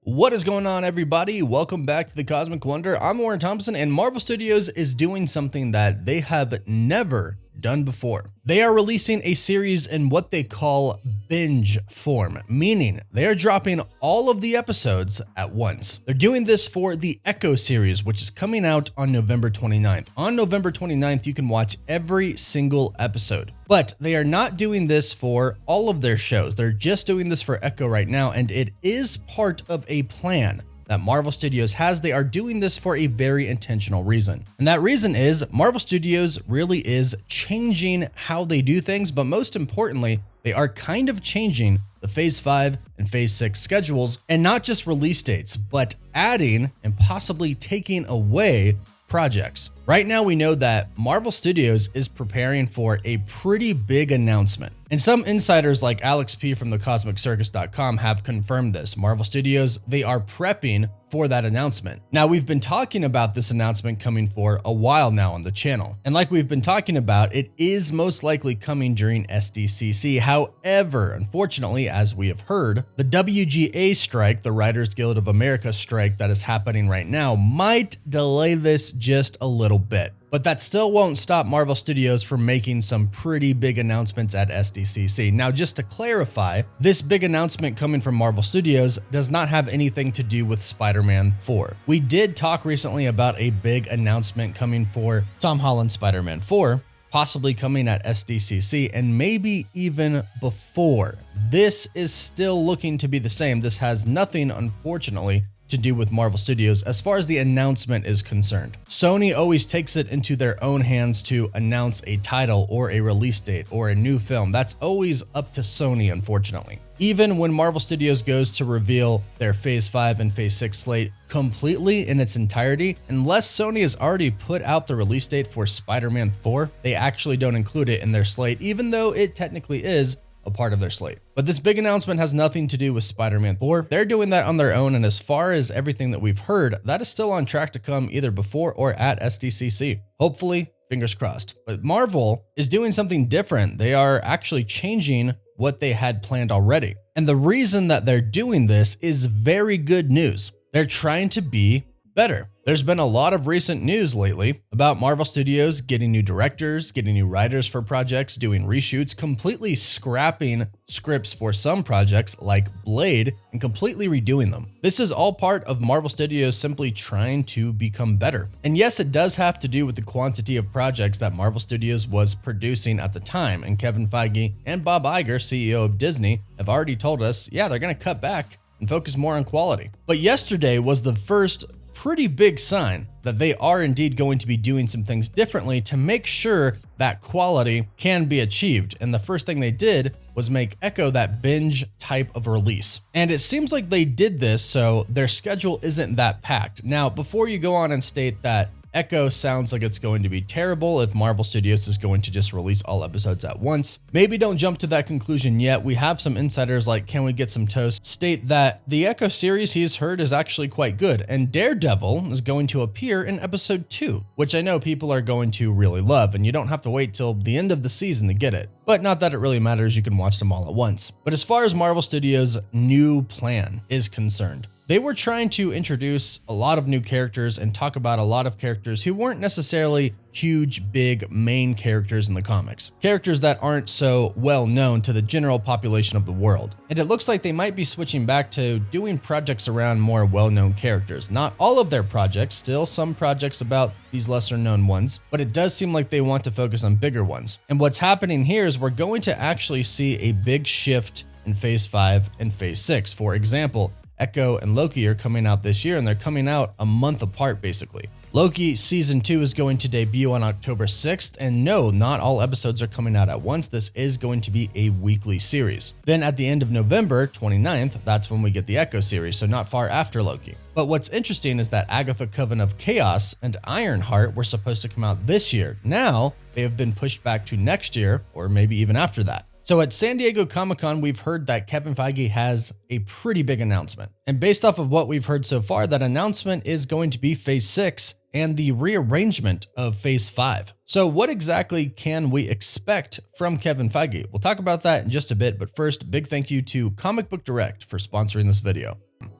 What is going on, everybody? Welcome back to the Cosmic Wonder. I'm Warren Thompson, and Marvel Studios is doing something that they have never done before. They are releasing a series in what they call binge form, meaning they are dropping all of the episodes at once. They're doing this for the Echo series, which is coming out on November 29th. On November 29th, you can watch every single episode. But they are not doing this for all of their shows. They're just doing this for Echo right now, and it is part of a plan that Marvel Studios has. They are doing this for a very intentional reason. And that reason is Marvel Studios really is changing how they do things, but most importantly, they are kind of changing the Phase 5 and Phase 6 schedules, and not just release dates, but adding and possibly taking away projects. Right now, we know that Marvel Studios is preparing for a pretty big announcement. And some insiders like Alex P from thecosmiccircus.com have confirmed this. Marvel Studios, they are prepping for that announcement. Now, we've been talking about this announcement coming for a while now on the channel. And like we've been talking about, it is most likely coming during Sdcc. However, unfortunately, as we have heard, the WGA strike, the Writers Guild of America strike that is happening right now, might delay this just a little bit. But that still won't stop Marvel Studios from making some pretty big announcements at Sdcc. Now, just to clarify, this big announcement coming from Marvel Studios does not have anything to do with Spider-Man 4. We did talk recently about a big announcement coming for Tom Holland's Spider-Man 4, possibly coming at Sdcc, and maybe even before. This is still looking to be the same. This has nothing, unfortunately, to do with Marvel Studios as far as the announcement is concerned. Sony always takes it into their own hands to announce a title or a release date or a new film. That's always up to Sony, unfortunately. Even when Marvel Studios goes to reveal their Phase 5 and Phase 6 slate completely in its entirety, unless Sony has already put out the release date for Spider-Man 4, they actually don't include it in their slate, even though it technically is a part of their slate. But this big announcement has nothing to do with Spider-Man 4. They're doing that on their own, and as far as everything that we've heard, that is still on track to come either before or at Sdcc. Hopefully, fingers crossed. But Marvel is doing something different. They are actually changing what they had planned already. And the reason that they're doing this is very good news. They're trying to be better. There's been a lot of recent news lately about Marvel Studios getting new directors, getting new writers for projects, doing reshoots, completely scrapping scripts for some projects like Blade and completely redoing them. This is all part of Marvel Studios simply trying to become better. And yes, it does have to do with the quantity of projects that Marvel Studios was producing at the time. And Kevin Feige and Bob Iger, CEO of Disney, have already told us, yeah, they're going to cut back and focus more on quality. But yesterday was the first pretty big sign that they are indeed going to be doing some things differently to make sure that quality can be achieved. And the first thing they did was make Echo that binge type of release. And it seems like they did this so their schedule isn't that packed. Now, before you go on and state that Echo sounds like it's going to be terrible if Marvel Studios is going to just release all episodes at once, maybe don't jump to that conclusion yet. We have some insiders like Can We Get Some Toast state that the Echo series he's heard is actually quite good, and Daredevil is going to appear in episode 2, which I know people are going to really love, and you don't have to wait till the end of the season to get it. But not that it really matters, you can watch them all at once. But as far as Marvel Studios' new plan is concerned, they were trying to introduce a lot of new characters and talk about a lot of characters who weren't necessarily huge, big main characters in the comics. Characters that aren't so well known to the general population of the world. And it looks like they might be switching back to doing projects around more well-known characters. Not all of their projects, still some projects about these lesser known ones, but it does seem like they want to focus on bigger ones. And what's happening here is we're going to actually see a big shift in Phase 5 and Phase 6. For example, Echo and Loki are coming out this year, and they're coming out a month apart, basically. Loki Season 2 is going to debut on October 6th, and no, not all episodes are coming out at once. This is going to be a weekly series. Then at the end of November 29th, that's when we get the Echo series, so not far after Loki. But what's interesting is that Agatha Coven of Chaos and Ironheart were supposed to come out this year. Now, they have been pushed back to next year, or maybe even after that. So at San Diego Comic-Con, we've heard that Kevin Feige has a pretty big announcement. And based off of what we've heard so far, that announcement is going to be Phase 6 and the rearrangement of Phase 5. So what exactly can we expect from Kevin Feige? We'll talk about that in just a bit, but first, big thank you to Comic Book Direct for sponsoring this video.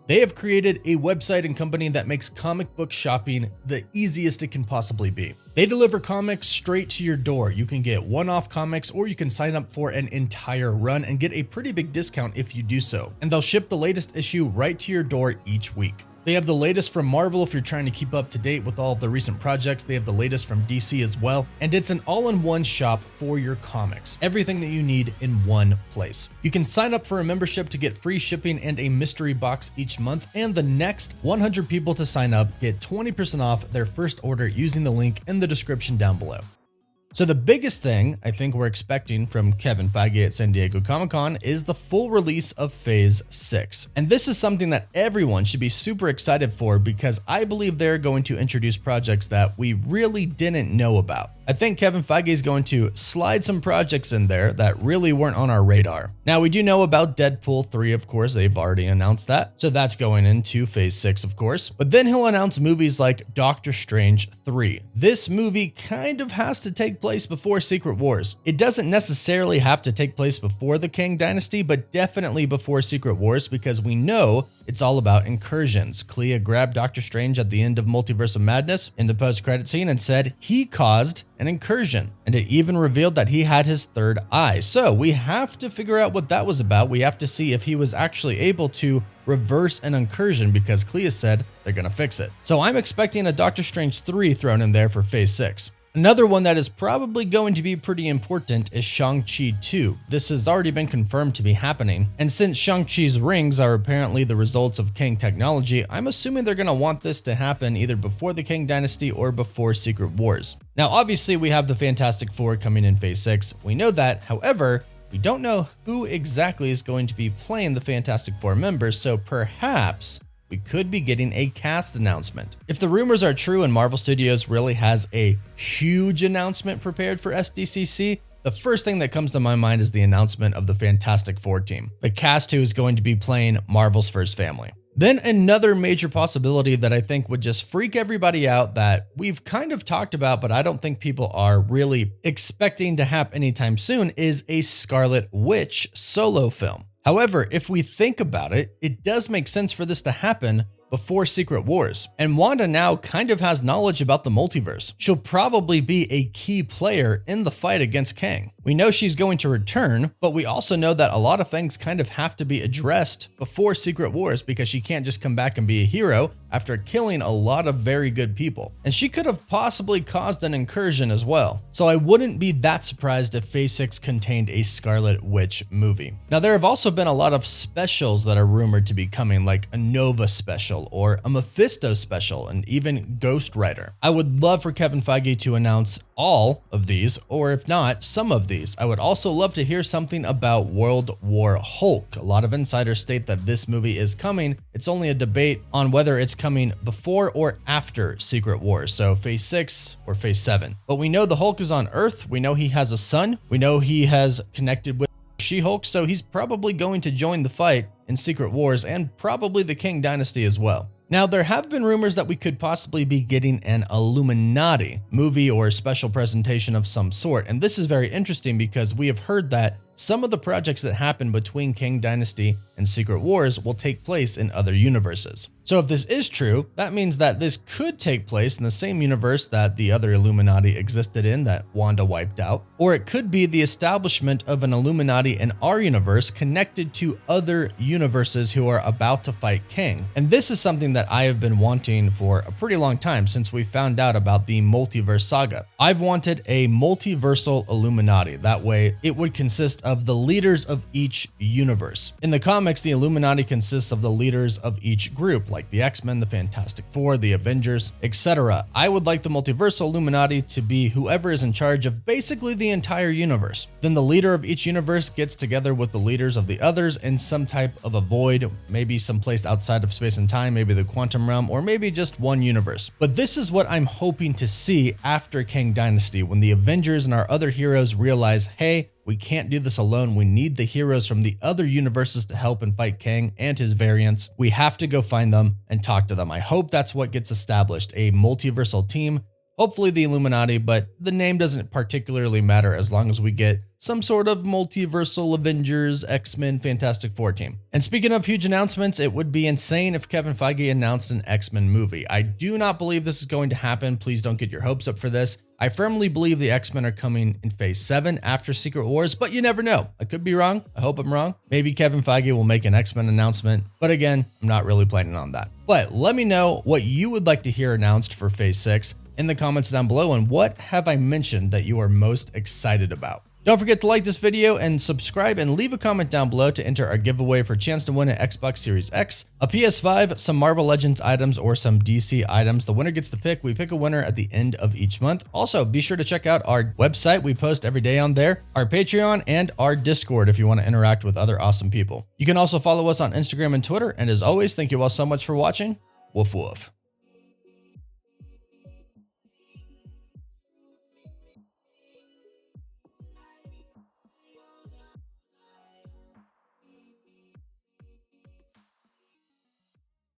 They have created a website and company that makes comic book shopping the easiest it can possibly be. They deliver comics straight to your door. You can get one-off comics, or you can sign up for an entire run and get a pretty big discount if you do so. And they'll ship the latest issue right to your door each week. They have the latest from Marvel if you're trying to keep up to date with all of the recent projects. They have the latest from DC as well. And it's an all-in-one shop for your comics. Everything that you need in one place. You can sign up for a membership to get free shipping and a mystery box each month. And the next 100 people to sign up get 20% off their first order using the link in the description down below. So the biggest thing I think we're expecting from Kevin Feige at San Diego Comic-Con is the full release of Phase 6. And this is something that everyone should be super excited for, because I believe they're going to introduce projects that we really didn't know about. I think Kevin Feige is going to slide some projects in there that really weren't on our radar. Now, we do know about Deadpool 3, of course. They've already announced that. So that's going into Phase 6, of course. But then he'll announce movies like Doctor Strange 3. This movie kind of has to take place before Secret Wars. It doesn't necessarily have to take place before the Kang Dynasty, but definitely before Secret Wars, because we know it's all about incursions. Clea grabbed Doctor Strange at the end of Multiverse of Madness in the post-credit scene and said he caused an incursion, and it even revealed that he had his third eye. So we have to figure out what that was about. We have to see if he was actually able to reverse an incursion, because Clea said they're gonna fix it. So I'm expecting a Doctor Strange 3 thrown in there for Phase 6. Another one that is probably going to be pretty important is Shang-Chi 2. This has already been confirmed to be happening, and since Shang-Chi's rings are apparently the results of Kang technology, I'm assuming they're going to want this to happen either before the Kang Dynasty or before Secret Wars. Now, obviously, we have the Fantastic Four coming in Phase 6. We know that. However, we don't know who exactly is going to be playing the Fantastic Four members, so perhaps we could be getting a cast announcement. If the rumors are true and Marvel Studios really has a huge announcement prepared for Sdcc, the first thing that comes to my mind is the announcement of the Fantastic Four team, the cast who is going to be playing Marvel's first family. Then another major possibility that I think would just freak everybody out, that we've kind of talked about, but I don't think people are really expecting to happen anytime soon, is a Scarlet Witch solo film. However, if we think about it, it does make sense for this to happen before Secret Wars. And Wanda now kind of has knowledge about the multiverse. She'll probably be a key player in the fight against Kang. We know she's going to return, but we also know that a lot of things kind of have to be addressed before Secret Wars, because she can't just come back and be a hero after killing a lot of very good people. And she could have possibly caused an incursion as well. So I wouldn't be that surprised if Phase 6 contained a Scarlet Witch movie. Now, there have also been a lot of specials that are rumored to be coming, like a Nova special or a Mephisto special, and even Ghost Rider. I would love for Kevin Feige to announce all of these, or if not, some of these. I would also love to hear something about World War Hulk. A lot of insiders state that this movie is coming. It's only a debate on whether it's coming before or after Secret Wars, so Phase 6 or Phase 7. But we know the Hulk is on Earth. We know he has a son. We know he has connected with She-Hulk, so he's probably going to join the fight in Secret Wars, and probably the Kang Dynasty as well. Now, there have been rumors that we could possibly be getting an Illuminati movie or special presentation of some sort, and this is very interesting because we have heard that some of the projects that happen between Kang Dynasty and Secret Wars will take place in other universes. So if this is true, that means that this could take place in the same universe that the other Illuminati existed in that Wanda wiped out, or it could be the establishment of an Illuminati in our universe connected to other universes who are about to fight Kang. And this is something that I have been wanting for a pretty long time since we found out about the multiverse saga. I've wanted a multiversal Illuminati. That way it would consist of the leaders of each universe. In the comics, the Illuminati consists of the leaders of each group, like the X-Men, the Fantastic Four, the Avengers, etc. I would like the multiversal Illuminati to be whoever is in charge of basically the entire universe. Then the leader of each universe gets together with the leaders of the others in some type of a void, maybe someplace outside of space and time, maybe the quantum realm, or maybe just one universe. But this is what I'm hoping to see after Kang Dynasty, when the Avengers and our other heroes realize, hey, we can't do this alone. We need the heroes from the other universes to help and fight Kang and his variants. We have to go find them and talk to them. I hope that's what gets established, a multiversal team, hopefully the Illuminati, but the name doesn't particularly matter as long as we get some sort of multiversal Avengers, X-Men, Fantastic Four team. And speaking of huge announcements, it would be insane if Kevin Feige announced an X-Men movie. I do not believe this is going to happen. Please don't get your hopes up for this. I firmly believe the X-Men are coming in Phase 7 after Secret Wars, but you never know. I could be wrong. I hope I'm wrong. Maybe Kevin Feige will make an X-Men announcement, but again, I'm not really planning on that. But let me know what you would like to hear announced for Phase 6 in the comments down below, and what have I mentioned that you are most excited about. Don't forget to like this video and subscribe, and leave a comment down below to enter our giveaway for a chance to win an Xbox Series X, a PS5, some Marvel Legends items, or some DC items. The winner gets to pick. We pick a winner at the end of each month. Also, be sure to check out our website. We post every day on there, our Patreon, and our Discord if you want to interact with other awesome people. You can also follow us on Instagram and Twitter. And as always, thank you all so much for watching. Woof woof.